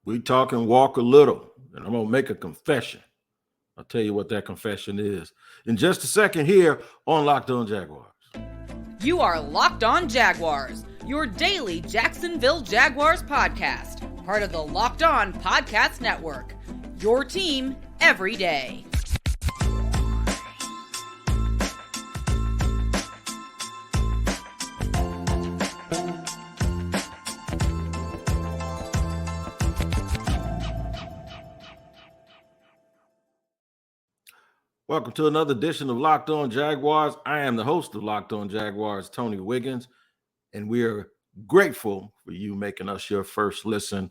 We talking Walker Little, and I'm gonna make a confession. I'll tell you what that confession is in just a second here on Locked On Jaguars. You are Locked On Jaguars, your daily Jacksonville Jaguars podcast, part of the Locked On Podcast Network. Your team every day. Welcome to another edition of Locked On Jaguars. I am the host of Locked On Jaguars, Tony Wiggins, and we are grateful for you making us your first listen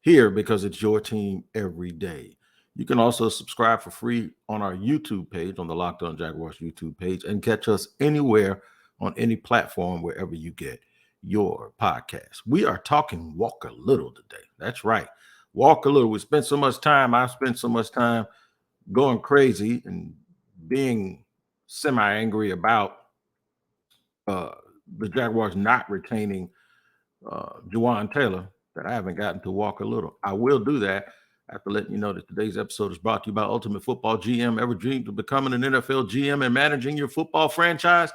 here because it's your team every day. You can also subscribe for free on our YouTube page, on the Locked On Jaguars YouTube page, and catch us anywhere on any platform wherever you get your podcast. We are talking Walker Little today. That's right. Walker Little. I've spent so much time going crazy and being semi-angry about the Jaguars not retaining Juwan Taylor that I haven't gotten to Walker Little. I will do that after letting you know that today's episode is brought to you by Ultimate Football GM. Ever dreamed of becoming an NFL GM and managing your football franchise?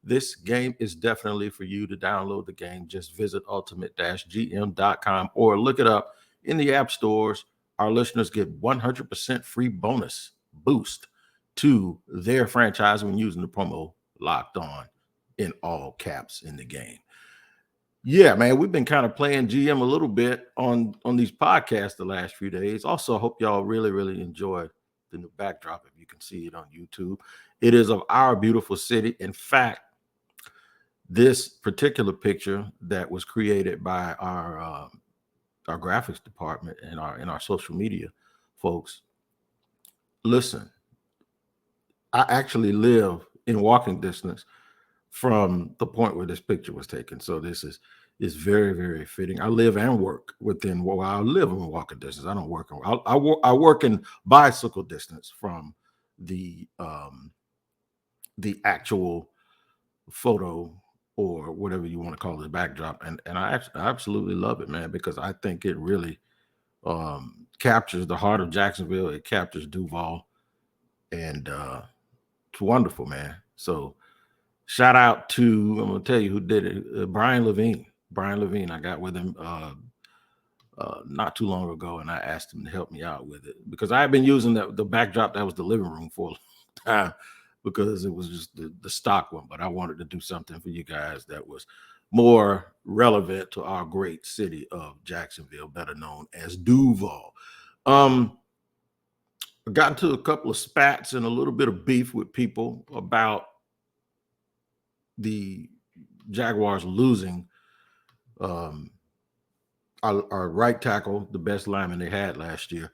This game is definitely for you. To download the game, just visit ultimate-gm.com or look it up in the app stores. Our listeners get 100% free bonus boost to their franchise when using the promo Locked On in all caps in the game. Yeah, man, we've been kind of playing GM a little bit on these podcasts the last few days. Also, I hope y'all really enjoy the new backdrop, if you can see it on YouTube. It is of our beautiful city. In fact, this particular picture that was created by our graphics department and our social media folks. Listen, I actually live in walking distance from the point where this picture was taken. So this is very fitting. I live and work within. Well, I live in walking distance. I don't work. I work in bicycle distance from the actual photo, or whatever you want to call the backdrop. And I absolutely love it, man, because I think it really captures the heart of Jacksonville. It captures Duval, and it's wonderful, man. So shout out to, I'm going to tell you who did it, Brian Levine. I got with him not too long ago, and I asked him to help me out with it because I had been using the backdrop that was the living room for a long time, because it was just the stock one, but I wanted to do something for you guys that was more relevant to our great city of Jacksonville, better known as Duval. I got into a couple of spats and a little bit of beef with people about the Jaguars losing our right tackle, the best lineman they had last year.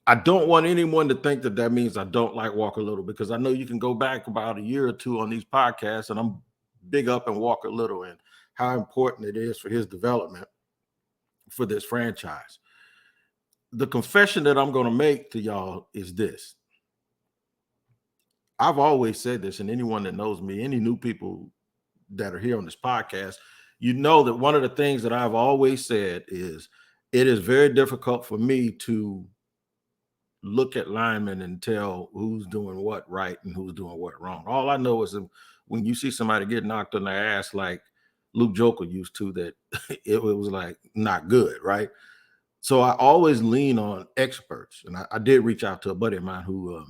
I don't want anyone to think that means I don't like Walker Little, because I know you can go back about a year or two on these podcasts, and I'm big up in Walker Little and how important it is for his development for this franchise. The confession that I'm going to make to y'all is this. I've always said this, and anyone that knows me, any new people that are here on this podcast, you know that one of the things that I've always said is it is very difficult for me to look at linemen and tell who's doing what right and who's doing what wrong. All I know is that when you see somebody get knocked on their ass like Luke Joker used to, that it was like not good, right? So I always lean on experts. And I did reach out to a buddy of mine who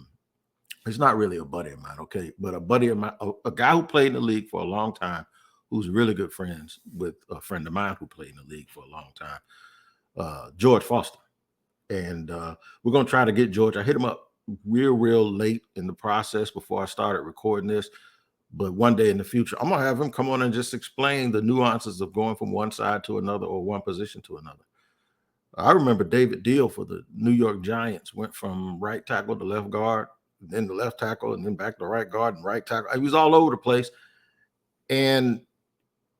it's not really a buddy of mine, okay, but a buddy of mine, a guy who played in the league for a long time, who's really good friends with a friend of mine who played in the league for a long time, George Foster. And we're going to try to get George. I hit him up real late in the process before I started recording this. But one day in the future, I'm going to have him come on and just explain the nuances of going from one side to another or one position to another. I remember David Deal for the New York Giants went from right tackle to left guard, then the left tackle, and then back to right guard and right tackle. He was all over the place. And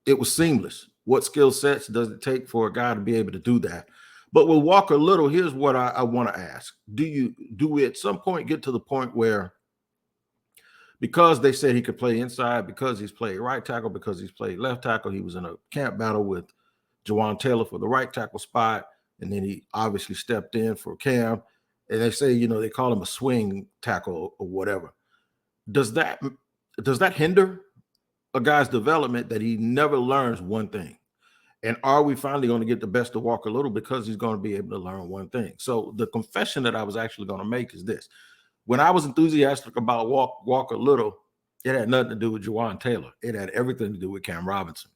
it was seamless. What skill sets does it take for a guy to be able to do that? But with Walker Little, here's what I want to ask. Do we at some point get to the point where, because they said he could play inside, because he's played right tackle, because he's played left tackle, he was in a camp battle with Juwan Taylor for the right tackle spot, and then he obviously stepped in for Cam. And they say, they call him a swing tackle or whatever. Does that hinder a guy's development that he never learns one thing? And are we finally going to get the best of Walker Little because he's going to be able to learn one thing? So the confession that I was actually going to make is this. When I was enthusiastic about Walker Little, it had nothing to do with Juwan Taylor. It had everything to do with Cam Robinson.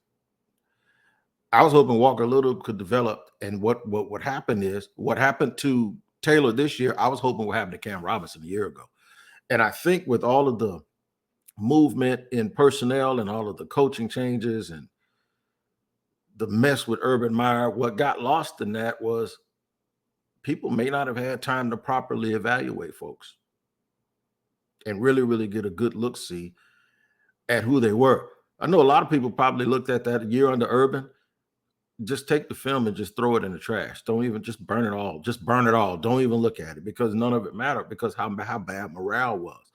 I was hoping Walker Little could develop, and what happened is, what happened to Taylor this year, I was hoping would happen to Cam Robinson a year ago. And I think with all of the movement in personnel and all of the coaching changes and the mess with Urban Meyer, what got lost in that was people may not have had time to properly evaluate folks and really, really get a good look-see at who they were. I know a lot of people probably looked at that year under Urban. Just take the film and just throw it in the trash. Don't even just burn it all. Just burn it all. Don't even look at it because none of it mattered because how bad morale was.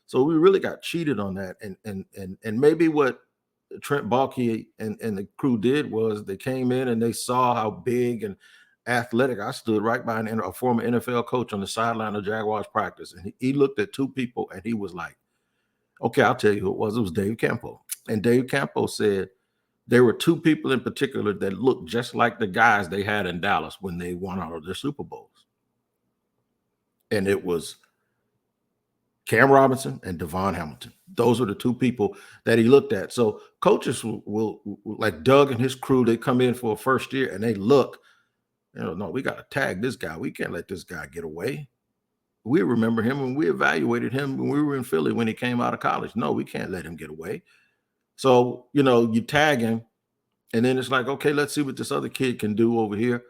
So we really got cheated on that. And maybe what Trent Baalke and the crew did was they came in and they saw how big and athletic. I stood right by a former NFL coach on the sideline of Jaguars practice, and he looked at two people and he was like, okay, I'll tell you who it was. It was Dave Campo. And Dave Campo said there were two people in particular that looked just like the guys they had in Dallas when they won all of their Super Bowls. And it was Cam Robinson and Devon Hamilton. Those are the two people that he looked at. So coaches will like Doug and his crew, they come in for a first year and they look, no, we got to tag this guy. We can't let this guy get away. We remember him when we evaluated him when we were in Philly when he came out of college. No, we can't let him get away. So, you tag him, and then it's like, okay, let's see what this other kid can do over here.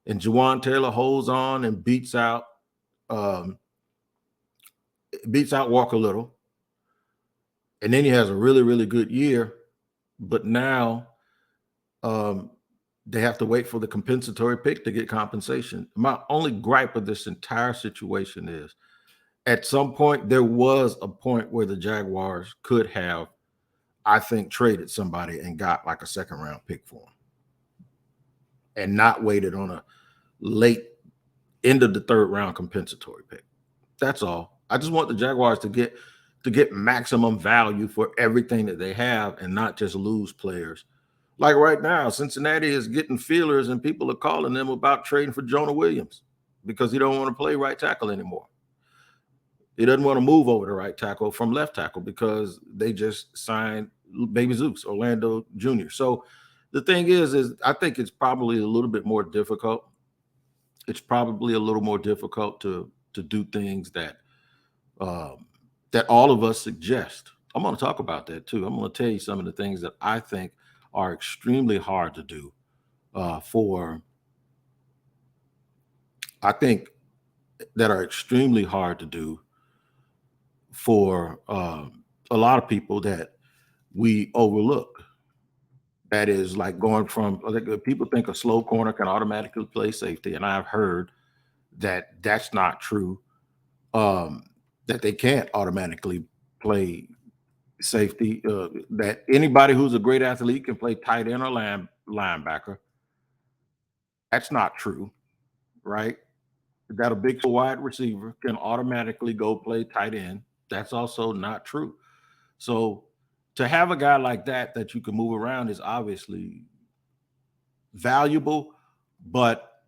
And Juwan Taylor holds on and beats out Walker Little. And then he has a really, really good year. But now they have to wait for the compensatory pick to get compensation. My only gripe with this entire situation is at some point, there was a point where the Jaguars could have, I think, traded somebody and got like a second-round pick for him and not waited on a late end of the third-round compensatory pick. That's all. I just want the Jaguars to get maximum value for everything that they have and not just lose players. Like right now, Cincinnati is getting feelers and people are calling them about trading for Jonah Williams because he don't want to play right tackle anymore. He doesn't want to move over to right tackle from left tackle because they just signed Baby Zeus, Orlando Jr. So the thing is I think it's probably a little bit more difficult. It's probably a little more difficult to do things that that all of us suggest. I'm going to talk about that too. I'm going to tell you some of the things that I think are extremely hard to do for a lot of people that we overlook. That is like going from, like, people think a slow corner can automatically play safety, and I've heard that that's not true, that they can't automatically play safety, that anybody who's a great athlete can play tight end or linebacker. That's not true, right? That a big wide receiver can automatically go play tight end. That's also not true. So to have a guy like that you can move around is obviously valuable, but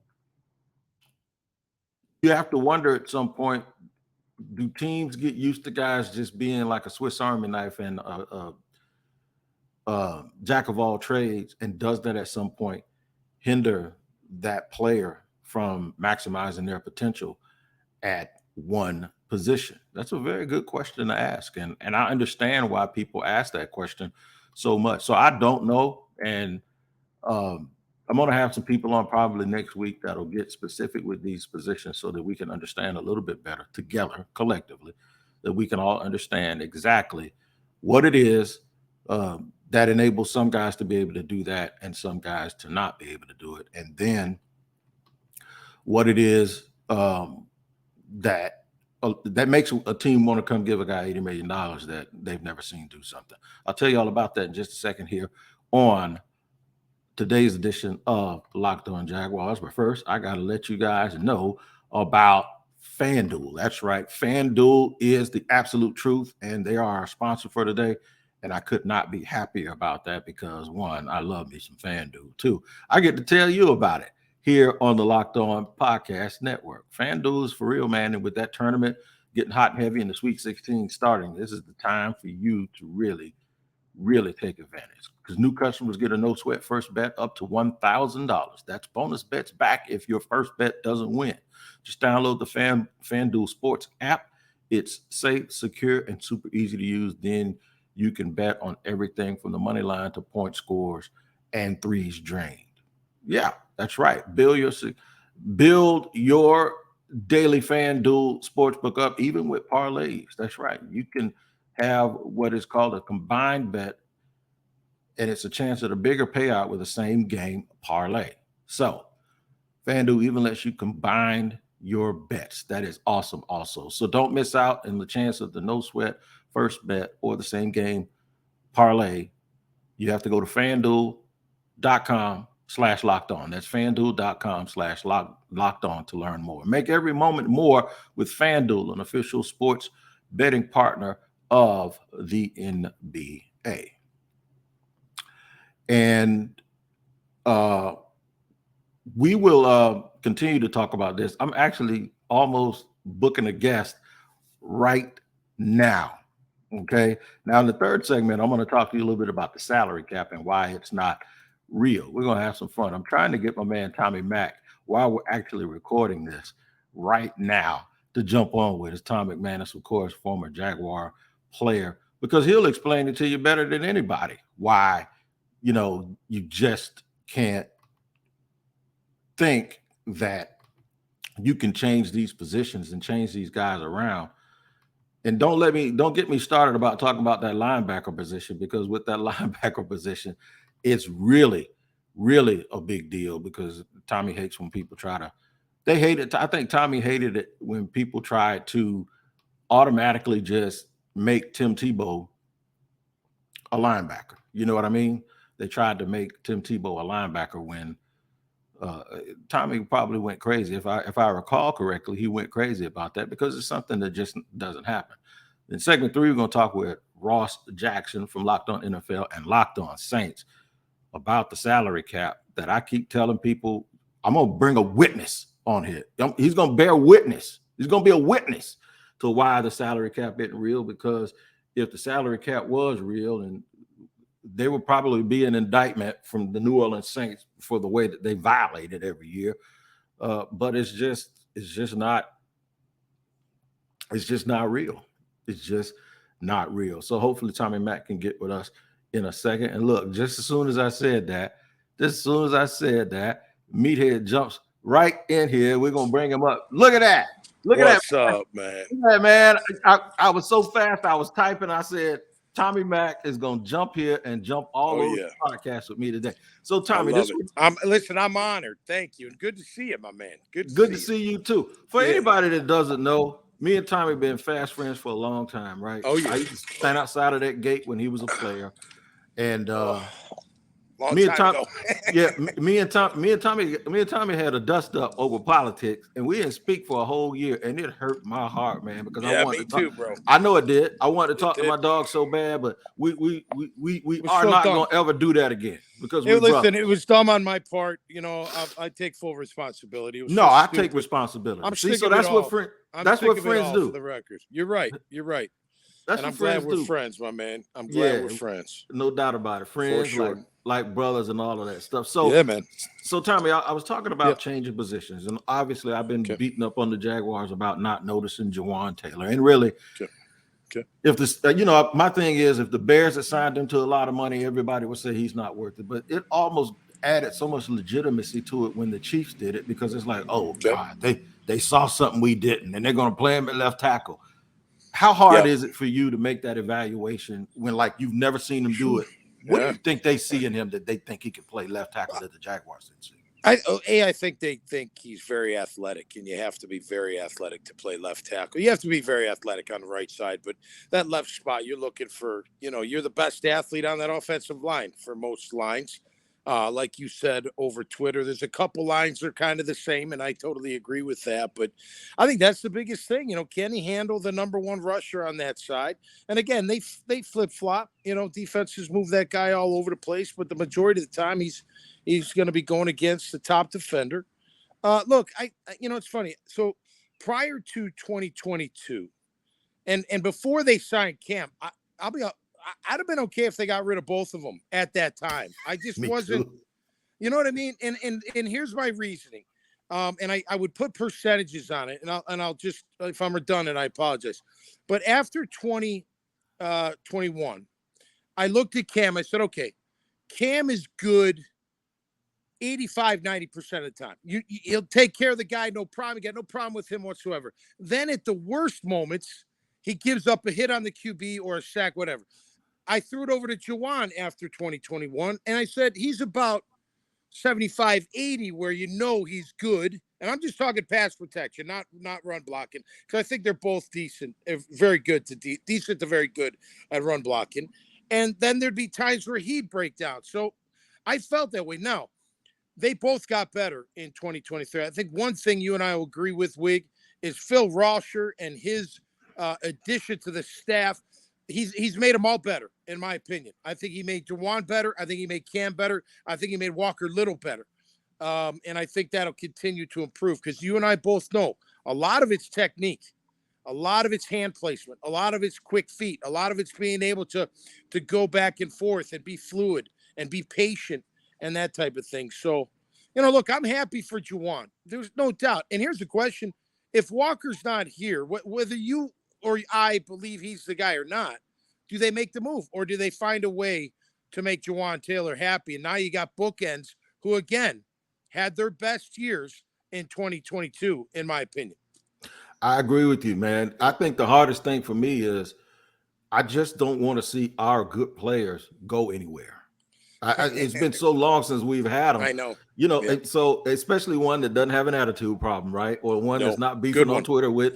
you have to wonder at some point, do teams get used to guys just being like a Swiss Army knife and jack of all trades, and does that at some point hinder that player from maximizing their potential at one position? That's a very good question to ask, and I understand why people ask that question so much. So I don't know, and I'm going to have some people on probably next week that'll get specific with these positions so that we can understand a little bit better together, collectively, that we can all understand exactly what it is that enables some guys to be able to do that and some guys to not be able to do it. And then what it is that makes a team want to come give a guy $80 million that they've never seen do something. I'll tell you all about that in just a second here on today's edition of Locked On Jaguars. But first, I got to let you guys know about FanDuel. That's right. FanDuel is the absolute truth, and they are our sponsor for today. And I could not be happier about that because, one, I love me some FanDuel. Two, I get to tell you about it here on the Locked On Podcast Network. FanDuel is for real, man. And with that tournament getting hot and heavy and the Sweet 16 starting, this is the time for you to really take advantage, because new customers get a no sweat first bet up to $1,000. That's bonus bets back if your first bet doesn't win. Just download the FanDuel Sports app. It's safe, secure, and super easy to use. Then you can bet on everything from the money line to point scores and threes drained. Yeah, that's right. Build your daily FanDuel sportsbook up, even with parlays. That's right. You can have what is called a combined bet, and it's a chance at a bigger payout with the same game parlay. So FanDuel even lets you combine your bets. That is awesome also. So don't miss out on the chance of the no sweat first bet or the same game parlay. You have to go to FanDuel.com/lockedon. That's FanDuel.com/lockedon to learn more. Make every moment more with FanDuel, an official sports betting partner of the NBA. And we will continue to talk about this. I'm actually almost booking a guest right now. Okay. Now, in the third segment, I'm going to talk to you a little bit about the salary cap and why it's not real. We're going to have some fun. I'm trying to get my man Tommy Mack, while we're actually recording this right now, to jump on with us. Tom McManus, of course, former Jaguar player, because he'll explain it to you better than anybody why, you just can't think that you can change these positions and change these guys around. And don't get me started about talking about that linebacker position, because with that linebacker position, it's really, really a big deal, because Tommy hates when people they hate it. I think Tommy hated it when people tried to automatically just make Tim Tebow a linebacker. You know what I mean? They tried to make Tim Tebow a linebacker when Tommy probably went crazy. If I recall correctly, he went crazy about that, because it's something that just doesn't happen. In segment 3, we're going to talk with Ross Jackson from Locked On NFL and Locked On Saints about the salary cap that I keep telling people I'm going to bring a witness on here. He's going to bear witness. He's going to be a witness to why the salary cap isn't real, because if the salary cap was real, and there would probably be an indictment from the New Orleans Saints for the way that they violate it every year. But it's just not real. It's just not real. So hopefully Tommy Mack can get with us in a second. And look, just as soon as I said that, Meathead jumps right in here. We're going to bring him up. Look at that. What's up, man? Yeah, man. I was so fast. I was typing. I said, Tommy Mack is going to jump here and jump all over the podcast with me today. So, Tommy, I'm honored. Thank you. And good to see you, my man. Good to see you, too. For anybody that doesn't know, me and Tommy been fast friends for a long time, right? Oh, yeah. I used to stand outside of that gate when he was a player. And me and Tommy had a dust up over politics, and we didn't speak for a whole year, and it hurt my heart, man, because I wanted to talk. Bro. I know it did. I wanted to talk to my dog so bad, but we are not going to ever do that again, because it was dumb on my part. I take full responsibility. I take responsibility. That's what friends do. For the record, you're right. That's I'm glad we're friends, my man. I'm glad we're friends. No doubt about it. Friends, sure. like brothers and all of that stuff. So, yeah, man. So, Tommy, I was talking about changing positions. And obviously, I've been beating up on the Jaguars about not noticing Jawan Taylor. And really, if this, my thing is, if the Bears had signed him to a lot of money, everybody would say he's not worth it. But it almost added so much legitimacy to it when the Chiefs did it, because it's like, oh, God, they saw something we didn't, and they're going to play him at left tackle. How hard is it for you to make that evaluation when, you've never seen him do it? What do you think they see in him that they think he can play left tackle that the Jaguars didn't see? I think they think he's very athletic, and you have to be very athletic to play left tackle. You have to be very athletic on the right side, but that left spot, you're looking for, you're the best athlete on that offensive line for most lines. like you said, over Twitter. There's a couple lines that are kind of the same, and I totally agree with that. But I think that's the biggest thing. Can he handle the number one rusher on that side? And again, they flip-flop. Defenses move that guy all over the place, but the majority of the time he's going to be going against the top defender. Look, it's funny. So prior to 2022, and before they signed Cam, I'd have been okay if they got rid of both of them at that time. I just wasn't, too. you know what I mean? And here's my reasoning. And I would put percentages on it, and I'll just, if I'm redundant, I apologize. But after 2021, I looked at Cam. I said, okay, Cam is good 85, 90% of the time. He'll take care of the guy, no problem. You got no problem with him whatsoever. Then at the worst moments, he gives up a hit on the QB or a sack, whatever. I threw it over to Juwan after 2021, and I said he's about 75, 80, where he's good. And I'm just talking pass protection, not run blocking, because I think they're both decent, very good to decent to very good at run blocking. And then there'd be times where he'd break down. So I felt that way. Now, they both got better in 2023. I think one thing you and I will agree with, Wig, is Phil Rauscher and his addition to the staff. He's made them all better, in my opinion. I think he made Juwan better. I think he made Cam better. I think he made Walker Little better. And I think that'll continue to improve, because you and I both know a lot of it's technique, a lot of it's hand placement, a lot of it's quick feet, a lot of it's being able to go back and forth and be fluid and be patient and that type of thing. So, look, I'm happy for Juwan. There's no doubt. And here's the question. If Walker's not here, whether you or I believe he's the guy or not, do they make the move, or do they find a way to make Juwan Taylor happy? And now you got bookends who, again, had their best years in 2022, in my opinion. I agree with you, man. I think the hardest thing for me is I just don't want to see our good players go anywhere. It's been so long since we've had them. I know. Yeah. And so especially one that doesn't have an attitude problem, right? Or one that's not beefing on Twitter with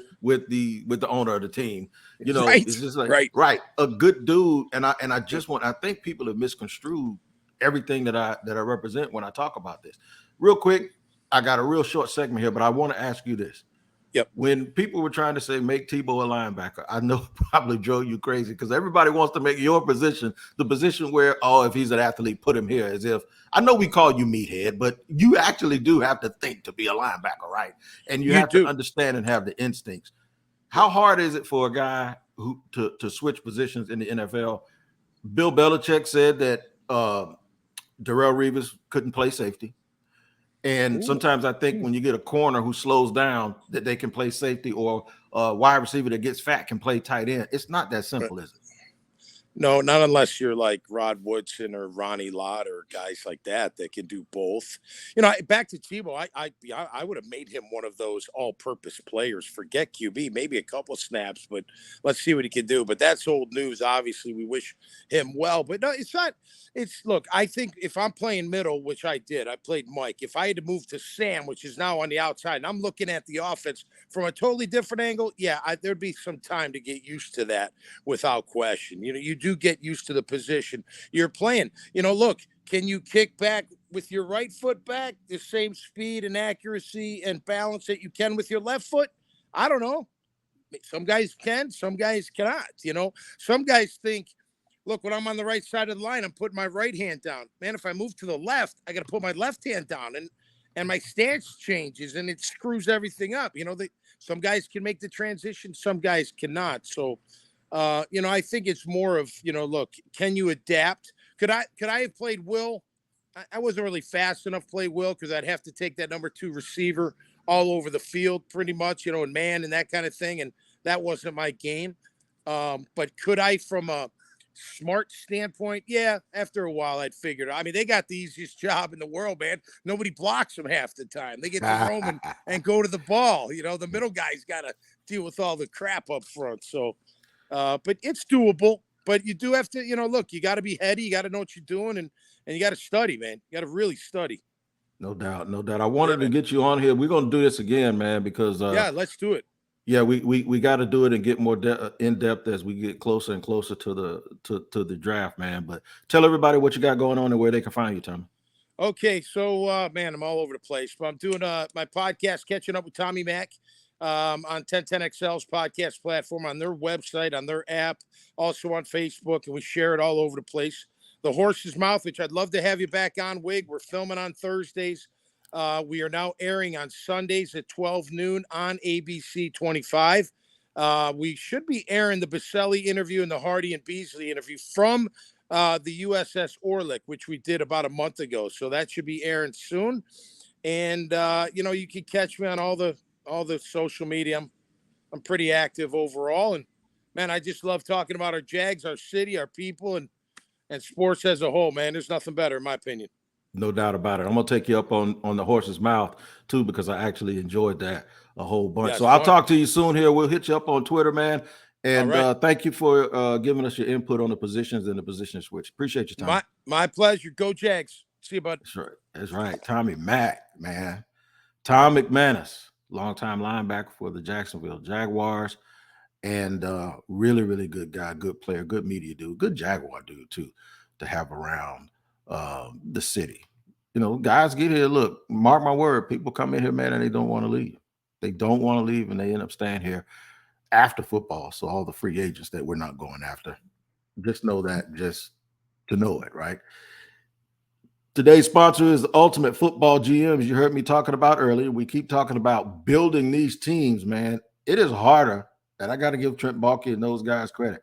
the owner of the team. Right. It's just like right. A good dude. And I think people have misconstrued everything that I represent when I talk about this. Real quick, I got a real short segment here, but I want to ask you this. Yep. When people were trying to say make Tebow a linebacker, I know probably drove you crazy, because everybody wants to make your position the position where, if he's an athlete, put him here. As if, I know we call you meathead, but you actually do have to think to be a linebacker, right? And you have to understand and have the instincts. How hard is it for a guy who to switch positions in the NFL? Bill Belichick said that Darrelle Revis couldn't play safety. And sometimes I think when you get a corner who slows down, that they can play safety, or a wide receiver that gets fat can play tight end. It's not that simple, is it? No, not unless you're like Rod Woodson or Ronnie Lott or guys like that can do both. Back to Tebow, I would have made him one of those all-purpose players. Forget QB, maybe a couple of snaps, but let's see what he can do. But that's old news. Obviously, we wish him well. But no, it's not. Look, I think if I'm playing middle, which I did, I played Mike. If I had to move to Sam, which is now on the outside, and I'm looking at the offense from a totally different angle, there'd be some time to get used to that without question. You do get used to the position you're playing. Look, can you kick back with your right foot back the same speed and accuracy and balance that you can with your left foot? I don't know. Some guys can, some guys cannot. Some guys think, look, when I'm on the right side of the line, I'm putting my right hand down. Man, if I move to the left, I got to put my left hand down, and my stance changes, and it screws everything up. Some guys can make the transition, some guys cannot. So, I think it's more of, look, can you adapt? Could I have played Will? I wasn't really fast enough to play Will, because I'd have to take that number 2 receiver all over the field pretty much, and man and that kind of thing. And that wasn't my game. But could I, from a smart standpoint? Yeah, after a while, I'd figured. I mean, they got the easiest job in the world, man. Nobody blocks them half the time. They get to roam and go to the ball. The middle guy's got to deal with all the crap up front. So, but it's doable. But you do have to, look, you got to be heady. You got to know what you're doing, and you got to study, man. You got to really study. No doubt. I wanted to get you on here. We're going to do this again, man, because let's do it. Yeah, we got to do it and get more in depth as we get closer and closer to the draft, man. But tell everybody what you got going on and where they can find you, Tommy. Okay, so man, I'm all over the place, but I'm doing my podcast, Catching Up with Tommy Mac, on 1010XL's podcast platform, on their website, on their app, also on Facebook, and we share it all over the place. The Horse's Mouth, which I'd love to have you back on, Wig. We're filming on Thursdays. We are now airing on Sundays at 12 noon on ABC 25. We should be airing the Baselli interview and the Hardy and Beasley interview from the USS Orlick, which we did about a month ago. So that should be airing soon. And you can catch me on all the social media. I'm pretty active overall. And man, I just love talking about our Jags, our city, our people, and sports as a whole, man. There's nothing better, in my opinion. No doubt about it. I'm gonna take you up on the Horse's Mouth too, because I actually enjoyed that a whole bunch. So I'll talk to you soon here. We'll hit you up on Twitter, man. And thank you for giving us your input on the positions and the position switch. Appreciate your time. My pleasure. Go Jags. See you, bud. That's right. That's right. Tommy Mac, man. Tom McManus, longtime linebacker for the Jacksonville Jaguars, and really, really good guy, good player, good media dude, good Jaguar dude too, to have around the city. Guys get here. Look, mark my word, people come in here, man, and they don't want to leave. They don't want to leave, and they end up staying here after football. So all the free agents that we're not going after, just know that, just to know it, right? Today's sponsor is the Ultimate Football GMs. You heard me talking about earlier. We keep talking about building these teams, man. It is harder, and I got to give Trent Baalke and those guys credit.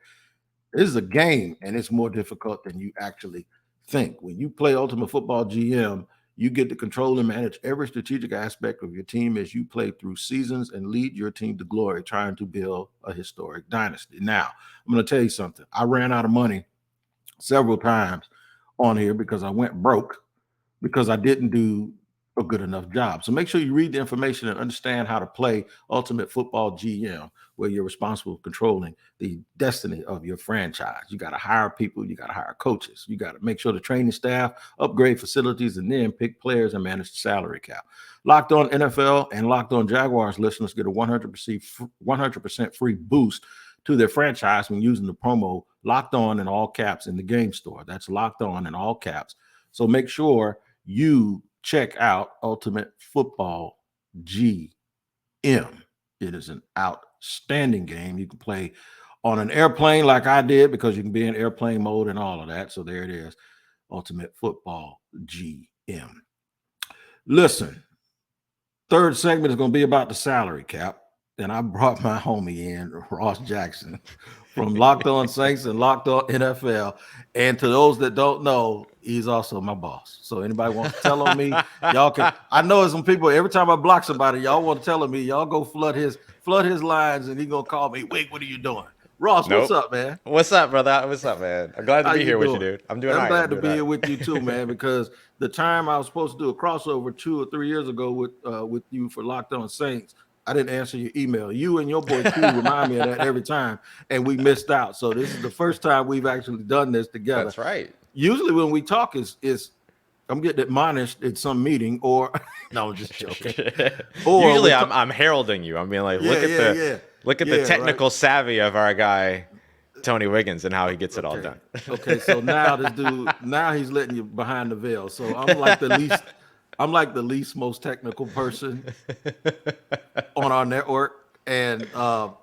This is a game, and it's more difficult than you actually think. When you play Ultimate Football GM, you get to control and manage every strategic aspect of your team as you play through seasons and lead your team to glory, trying to build a historic dynasty. Now, I'm going to tell you something. I ran out of money several times on here because I went broke because I didn't do a good enough job. So make sure you read the information and understand how to play Ultimate Football GM, where you're responsible for controlling the destiny of your franchise. You got to hire people. You got to hire coaches. You got to make sure the training staff, upgrade facilities, and then pick players and manage the salary cap. Locked On NFL and Locked On Jaguars listeners get a 100% free boost to their franchise when using the promo Locked On in all caps in the game store. That's Locked On in all caps. So make sure you check out Ultimate Football GM. It is an outstanding game. You can play on an airplane like I did because you can be in airplane mode and all of that. So there it is, Ultimate Football GM. Listen, third segment is going to be about the salary cap. And I brought my homie in, Ross Jackson, from Locked On Saints and Locked On NFL. And to those that don't know, he's also my boss. So anybody wants to tell on me, y'all can. I know some people, every time I block somebody, y'all want to tell on me, y'all go flood his lines, and he gonna call me, wait, what are you doing? Ross, What's up, man? What's up, brother? What's up, man? I'm glad to be here with you, dude. I'm glad to be here with you too, man, because the time I was supposed to do a crossover 2 or 3 years ago with you for Locked On Saints, I didn't answer your email. You and your boy Q remind me of that every time, and we missed out. So this is the first time we've actually done this together. That's right. Usually when we talk is I'm getting admonished at some meeting, or no, I'm just joking. Or usually I'm heralding you. I mean, like, look at the technical savvy of our guy Tony Wiggins and how he gets it all done. Okay, so now this dude, he's letting you behind the veil. So I'm like the least most technical person on our network. And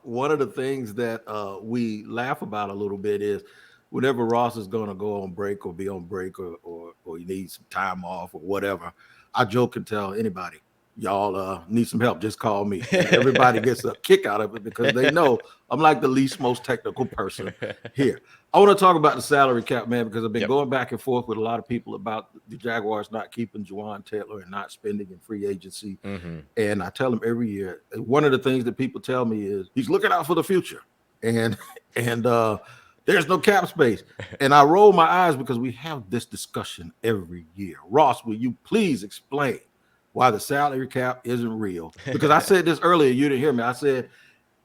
one of the things that we laugh about a little bit is whenever Ross is going to go on break or be on break or he needs some time off or whatever, I joke and tell anybody, y'all need some help, just call me. And everybody gets a kick out of it because they know I'm like the least most technical person here. I want to talk about the salary cap, man, because I've been going back and forth with a lot of people about the Jaguars not keeping Juwan Taylor and not spending in free agency. Mm-hmm. And I tell them every year, one of the things that people tell me is he's looking out for the future. And there's no cap space. And I roll my eyes because we have this discussion every year. Ross, will you please explain why the salary cap isn't real? Because I said this earlier, you didn't hear me. I said,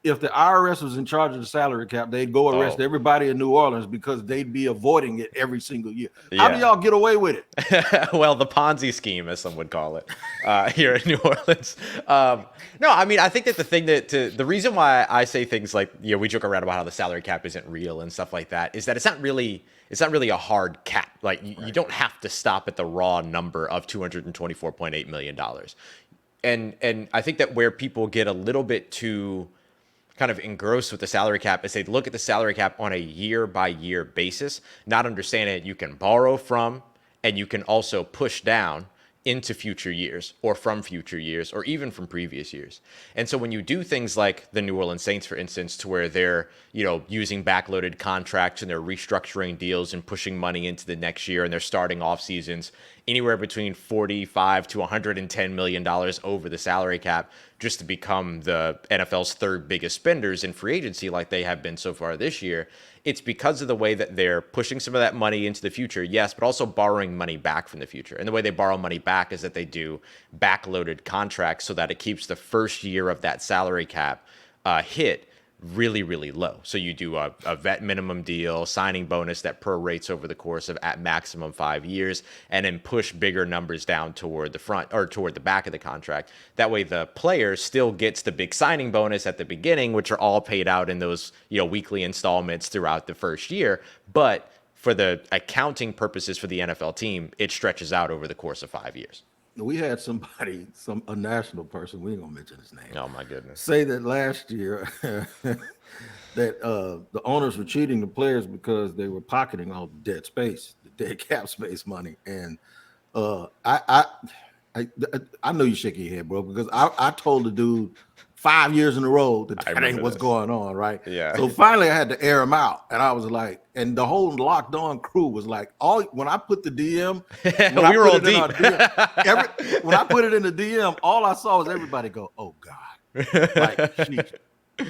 if the IRS was in charge of the salary cap, they'd go arrest everybody in New Orleans because they'd be avoiding it every single year. How do y'all get away with it? Well, the Ponzi scheme, as some would call it, here in New Orleans. No, I mean, I think that the thing the reason why I say things like, we joke around about how the salary cap isn't real and stuff like that is that it's not really a hard cap. Like you don't have to stop at the raw number of $224.8 million. And I think that where people get a little bit too kind of engrossed with the salary cap is they look at the salary cap on a year-by-year basis, not understanding that you can borrow from and you can also push down into future years or from future years or even from previous years. And so when you do things like the New Orleans Saints, for instance, to where they're, using backloaded contracts and they're restructuring deals and pushing money into the next year and they're starting off seasons anywhere between $45 to $110 million over the salary cap just to become the NFL's third biggest spenders in free agency like they have been so far this year. It's because of the way that they're pushing some of that money into the future, yes, but also borrowing money back from the future. And the way they borrow money back is that they do backloaded contracts so that it keeps the first year of that salary cap hit really, really low. So you do a vet minimum deal, signing bonus that prorates over the course of at maximum 5 years, and then push bigger numbers down toward the front or toward the back of the contract. That way the player still gets the big signing bonus at the beginning, which are all paid out in those, weekly installments throughout the first year. But for the accounting purposes for the NFL team, it stretches out over the course of 5 years. We had a national person, we ain't gonna mention his name. Oh my goodness. Say that last year that the owners were cheating the players because they were pocketing all the dead cap space money. And I know you shaking your head, bro, because I told the dude 5 years in a row that ain't what's going on, right? Yeah. So finally I had to air him out. And I was like, and the whole Locked On crew was like, when I put the DM, we were all deep. When I put it in the DM, all I saw was everybody go, oh God. Like, geez.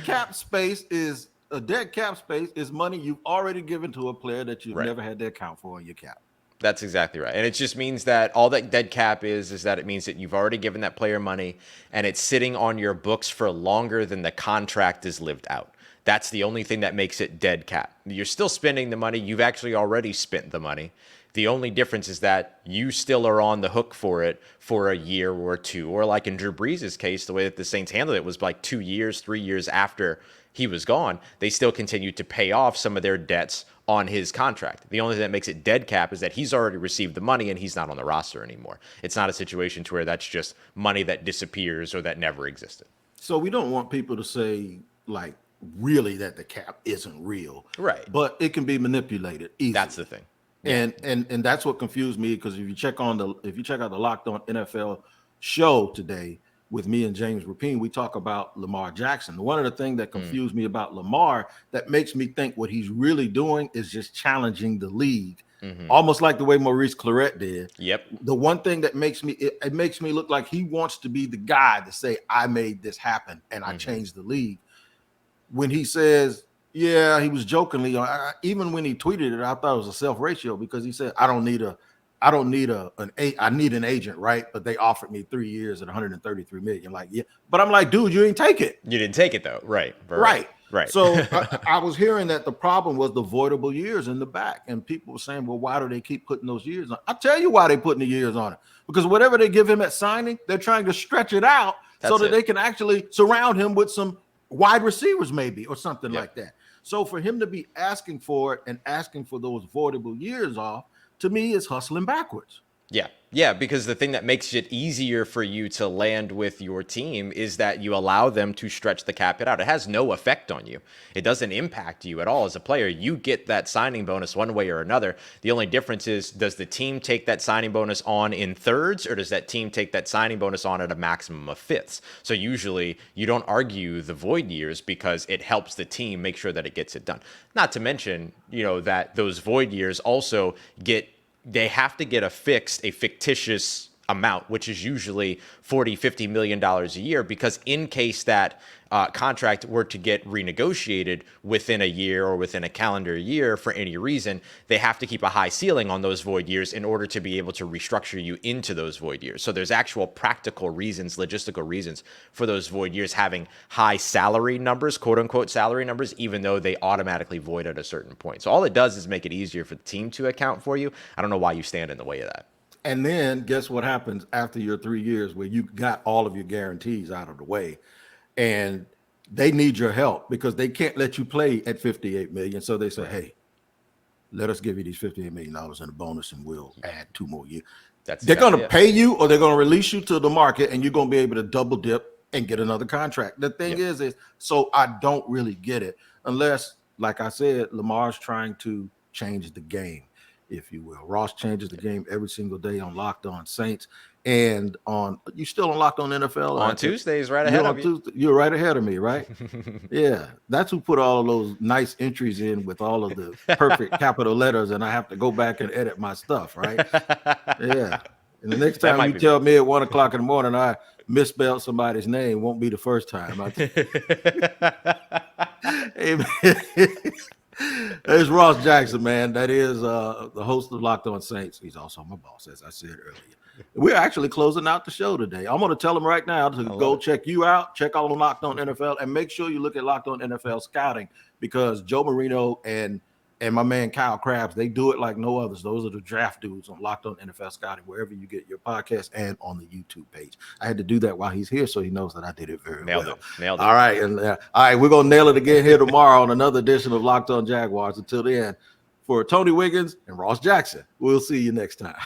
Cap space is a dead cap space is money you've already given to a player that you've never had to account for in your cap. That's exactly right. And it just means that all that dead cap is that it means that you've already given that player money and it's sitting on your books for longer than the contract is lived out. That's the only thing that makes it dead cap. You're still spending the money. You've actually already spent the money. The only difference is that you still are on the hook for it for a year or two. Or like in Drew Brees' case, the way that the Saints handled it was like 2 years, 3 years after he was gone. They still continued to pay off some of their debts on his contract. The only thing that makes it dead cap is that he's already received the money and he's not on the roster anymore. It's not a situation to where that's just money that disappears or that never existed. So we don't want people to say like really that the cap isn't real. Right. But it can be manipulated easily. That's the thing. Yeah. And that's what confused me, because if you check out the Locked On NFL show today with me and James Rapine, we talk about Lamar Jackson. One of the things that confused me about Lamar that makes me think what he's really doing is just challenging the league, almost like the way Maurice Clarett did. Yep. The one thing that makes me it makes me look like he wants to be the guy to say, I made this happen and I changed the league. When he says, yeah, he was jokingly, even when he tweeted it, I thought it was a self ratio, because he said, I need an agent, right? But they offered me 3 years at $133 million. Like, yeah, but I'm like, dude, you ain't take it. You didn't take it though, right? Right. So I was hearing that the problem was the voidable years in the back, and people were saying, well, why do they keep putting those years on? I'll tell you why they putting the years on it, because whatever they give him at signing, they're trying to stretch it out so that they can actually surround him with some wide receivers, maybe, or something like that. So for him to be asking for it and asking for those voidable years off, to me, is hustling backwards. Yeah, because the thing that makes it easier for you to land with your team is that you allow them to stretch the cap out. It has no effect on you. It doesn't impact you at all as a player. You get that signing bonus one way or another. The only difference is, does the team take that signing bonus on in thirds, or does that team take that signing bonus on at a maximum of fifths? So usually you don't argue the void years because it helps the team make sure that it gets it done. Not to mention, that those void years also they have to get a fictitious amount, which is usually $40-50 million a year, because in case that contract were to get renegotiated within a year or within a calendar year for any reason, they have to keep a high ceiling on those void years in order to be able to restructure you into those void years. So there's actual practical reasons, logistical reasons for those void years having high salary numbers, quote unquote salary numbers, even though they automatically void at a certain point. So all it does is make it easier for the team to account for you. I don't know why you stand in the way of that. And then guess what happens after your 3 years where you got all of your guarantees out of the way, and they need your help because they can't let you play at $58 million. So they say, hey, let us give you these $58 million in a bonus and we'll add 2 more years. They're going to pay you, or they're going to release you to the market, and you're going to be able to double dip and get another contract. The thing is so I don't really get it unless, like I said, Lamar's trying to change the game, if you will. Ross changes the game every single day on Locked On Saints. And you still on Locked On NFL? On Tuesdays, right ahead of you. You're right ahead of me, right? Yeah. That's who put all of those nice entries in with all of the perfect capital letters, and I have to go back and edit my stuff, right? Yeah. And the next time you tell me at 1 o'clock in the morning I misspelled somebody's name, won't be the first time. Hey, man. It's Ross Jackson, man. That is the host of Locked On Saints. He's also my boss, as I said earlier. We're actually closing out the show today. I'm going to tell them right now to go check you out, check out on Locked On NFL, and make sure you look at Locked On NFL Scouting, because Joe Marino and my man Kyle Krabs, they do it like no others. Those are the draft dudes on Locked On NFL Scouting, wherever you get your podcast and on the YouTube page. I had to do that while he's here so he knows that I did it very well. Nailed it. All right. And all right, we're going to nail it again here tomorrow on another edition of Locked On Jaguars. Until then, for Tony Wiggins and Ross Jackson, we'll see you next time.